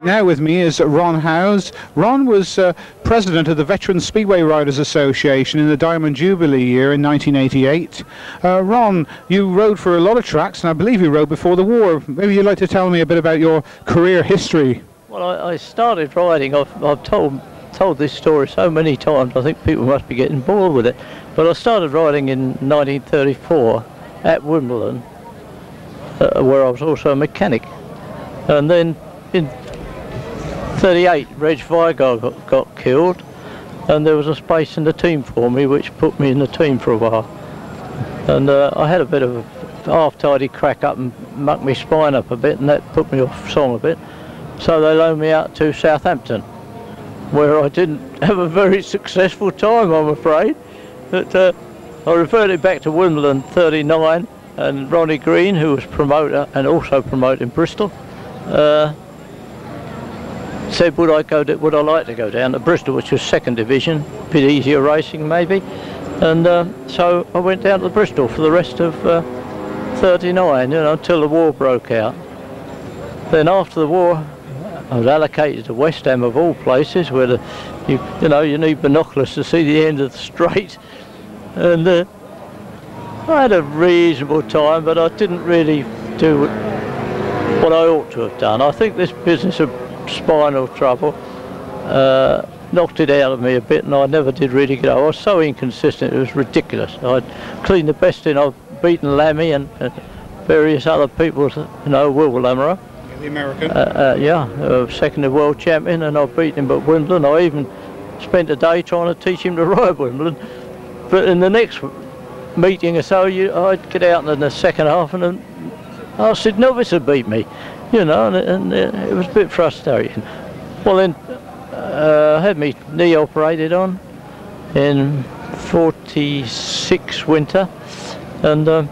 Now with me is Ron Howes. Ron was president of the Veteran Speedway Riders Association in the Diamond Jubilee year in 1988. Ron, you rode for a lot of tracks, and I believe you rode before the war. Maybe you'd like to tell me a bit about your career history. Well, I started riding. I've told this story so many times, I think people must be getting bored with it. But I started riding in 1934 at Wimbledon, where I was also a mechanic. And then in 38, Reg Vigard got killed, and there was a space in the team for me, which put me in the team for a while. And I had a bit of a half-tidy crack up and mucked my spine up a bit, and that put me off song a bit. So they loaned me out to Southampton, where I didn't have a very successful time, I'm afraid. But I reverted back to Wimbledon 39, and Ronnie Green, who was promoter and also promoting Bristol, said would I like to go down to Bristol, which was second division, a bit easier racing maybe. And so I went down to Bristol for the rest of 39, until the war broke out. Then after the war, I was allocated to West Ham of all places, where you need binoculars to see the end of the straight. And I had a reasonable time, but I didn't really do what I ought to have done. I think this business of spinal trouble knocked it out of me a bit, and I never did really get. I was so inconsistent, it was ridiculous. I'd cleaned the best in. I've beaten Lammy and various other people, Will Lammerer. The American? Second world champion, and I've beaten him at Wimbledon. I even spent a day trying to teach him to ride Wimbledon. But in the next meeting or so, I'd get out in the second half, and I said, novice had beat me. And it was a bit frustrating. Well, then I had my knee operated on in 46 winter, and of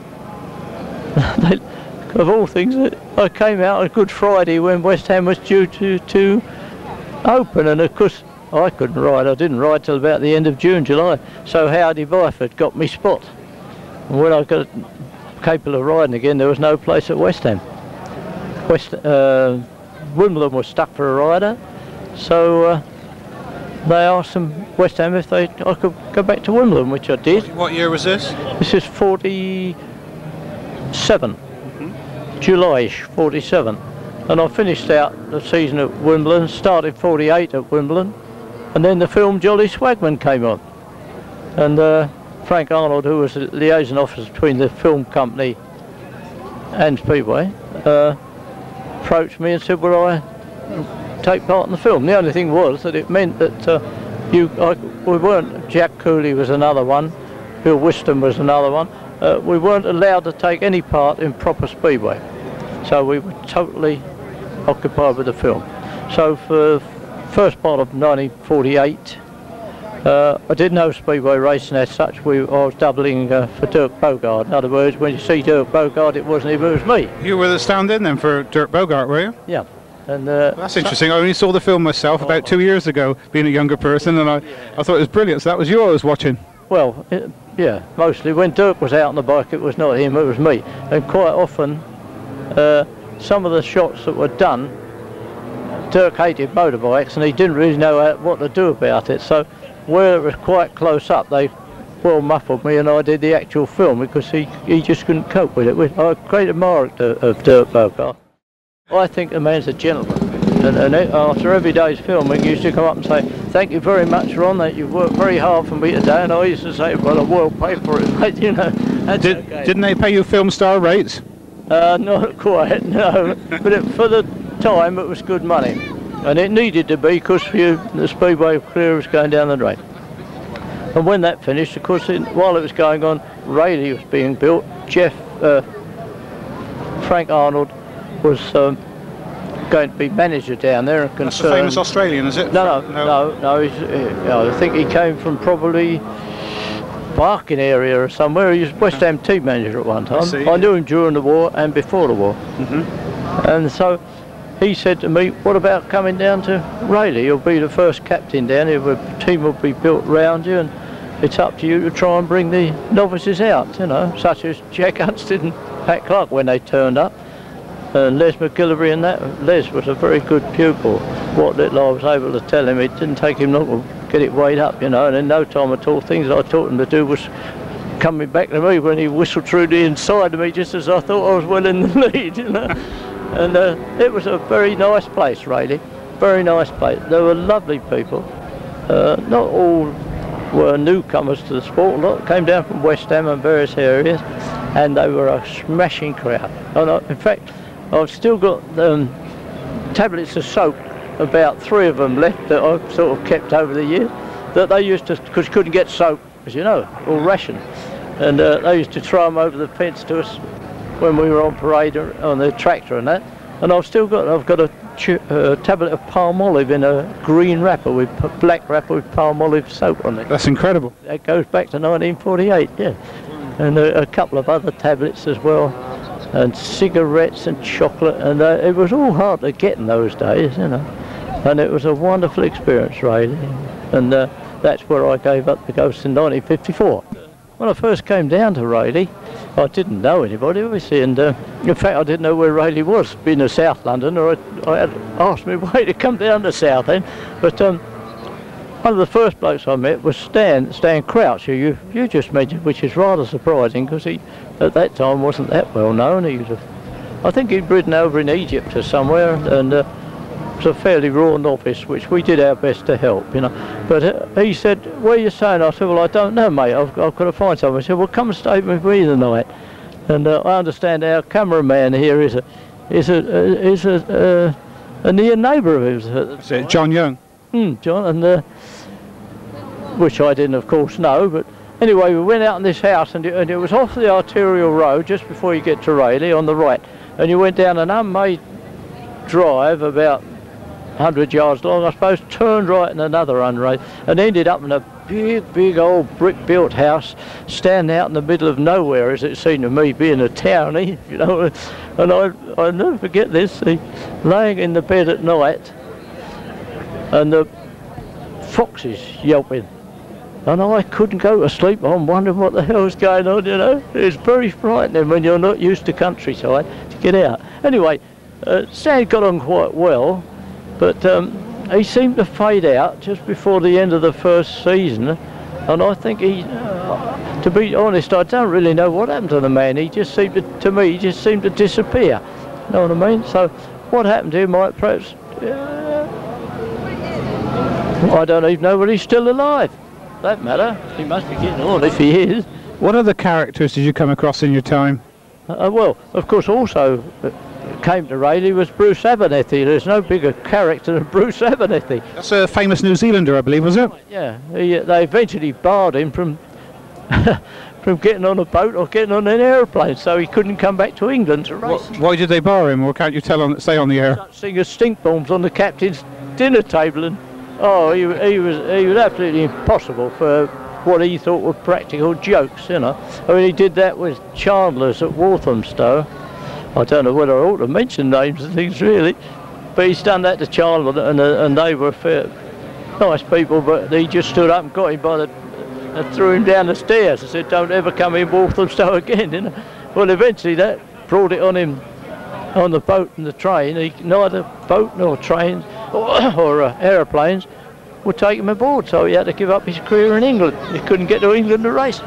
all things, I came out on Good Friday when West Ham was due to open, and of course I couldn't ride. I didn't ride till about the end of June, July. So Howdy Byford got me spot, and when I got capable of riding again, there was no place at West Ham. Wimbledon was stuck for a rider, so they asked West Ham if I could go back to Wimbledon, which I did. What year was this? This is 47, July-ish, 47. And I finished out the season at Wimbledon, started 48 at Wimbledon, and then the film Jolly Swagman came on. And Frank Arnold, who was the liaison officer between the film company and Speedway, approached me and said, would I take part in the film? The only thing was that it meant that we weren't, Jack Cooley was another one, Bill Wiston was another one, we weren't allowed to take any part in proper Speedway. So we were totally occupied with the film. So for the first part of 1948, I didn't know Speedway racing as such. I was doubling for Dirk Bogarde. In other words, when you see Dirk Bogarde, it wasn't him, it was me. You were the stand-in then for Dirk Bogarde, were you? Yeah. And that's interesting. I only saw the film myself about 2 years ago, being a younger person, and I thought it was brilliant. So that was you I was watching. Well, yeah, mostly. When Dirk was out on the bike, it was not him, it was me. And quite often, some of the shots that were done, Dirk hated motorbikes, and he didn't really know what to do about it. So where it was quite close up, they well muffled me, and I did the actual film because he just couldn't cope with it. I'm a great admirer of Dirk Bogarde. I think the man's a gentleman, and after every day's filming, he used to come up and say, thank you very much, Ron, that you've worked very hard for me today. And I used to say, well, I will pay for it, mate, that's okay. Didn't they pay you film star rates? Not quite, no, but for the time it was good money. And it needed to be, because the Speedway career was going down the drain. And when that finished, of course, while it was going on, Rayleigh was being built. Frank Arnold was going to be manager down there. And that's the famous Australian, is it? No. I think he came from probably Barking area or somewhere. He was West Ham team manager at one time. I knew him during the war and before the war. And so he said to me, what about coming down to Rayleigh? You'll be the first captain down here. The team will be built round you, and it's up to you to try and bring the novices out, such as Jack Huntsted and Pat Clark when they turned up. And Les McGillivray and that, Les was a very good pupil. What little I was able to tell him, it didn't take him long to get it weighed up, you know, and in no time at all, things I taught him to do was coming back to me when he whistled through the inside of me just as I thought I was well in the lead, you know. And it was a very nice place, really. Very nice place. They were lovely people. Not all were newcomers to the sport. A lot came down from West Ham and various areas, and they were a smashing crowd. And in fact, I've still got tablets of soap, about 3 of them left that I've sort of kept over the years, that they used to, because couldn't get soap, as you know, all ration, and they used to throw them over the fence to us when we were on parade on the tractor and that. And I've got a tablet of palm olive in a green wrapper with black wrapper with palm olive soap on it. That's incredible. That goes back to 1948, yeah. And a couple of other tablets as well, and cigarettes and chocolate, and it was all hard to get in those days, you know. And it was a wonderful experience, really. And that's where I gave up the ghost in 1954. When I first came down to Rayleigh, I didn't know anybody, obviously, and in fact I didn't know where Rayleigh was, being in South London, or I had asked me way to come down to South End. But one of the first blokes I met was Stan Crouch, who you just mentioned, which is rather surprising, because he, at that time, wasn't that well known. He was I think he'd ridden over in Egypt or somewhere, and was a fairly raw novice, which we did our best to help, you know. But he said, "Where are you staying?" I said, "Well, I don't know, mate. I've got to find somewhere." He said, "Well, come and stay with me tonight." And I understand our cameraman here is a near neighbour of his. Is it John Young? John, and which I didn't, of course, know. But anyway, we went out in this house, and it was off the arterial road just before you get to Rayleigh on the right, and you went down an unmade drive about 100 yards long, I suppose, turned right in another unmade, and ended up in a big old brick-built house standing out in the middle of nowhere, as it seemed to me, being a townie, you know. And I'll never forget this, laying in the bed at night, and the foxes yelping, and I couldn't go to sleep. I'm wondering what the hell was going on, you know. It's very frightening when you're not used to countryside to get out. Anyway, Stan got on quite well, but he seemed to fade out just before the end of the first season, and I think he, to be honest, I don't really know what happened to the man. He just seemed to me, he just seemed to disappear. You know what I mean? So what happened to him might perhaps, I don't even know whether he's still alive. That matter, he must be getting on if he is. What other characters did you come across in your time? Well, of course, also came to Rayleigh was Bruce Abernethy. There's no bigger character than Bruce Abernethy. That's a famous New Zealander, I believe, was it? Yeah, they eventually barred him from from getting on a boat or getting on an aeroplane, so he couldn't come back to England to race. Why did they bar him, or can't you stay on the air? Such thing as stink bombs on the captain's dinner table, and he was absolutely impossible for what he thought were practical jokes, you know. I mean, he did that with Chandler's at Walthamstow. I don't know whether I ought to mention names and things, really, but he's done that to Chandler, and they were fair, nice people, but he just stood up and got him by the, and threw him down the stairs and said, "Don't ever come in Walthamstow again," you know. Well, eventually that brought it on him on the boat and the train. Neither boat nor trains or aeroplanes would take him aboard, so he had to give up his career in England. He couldn't get to England to race.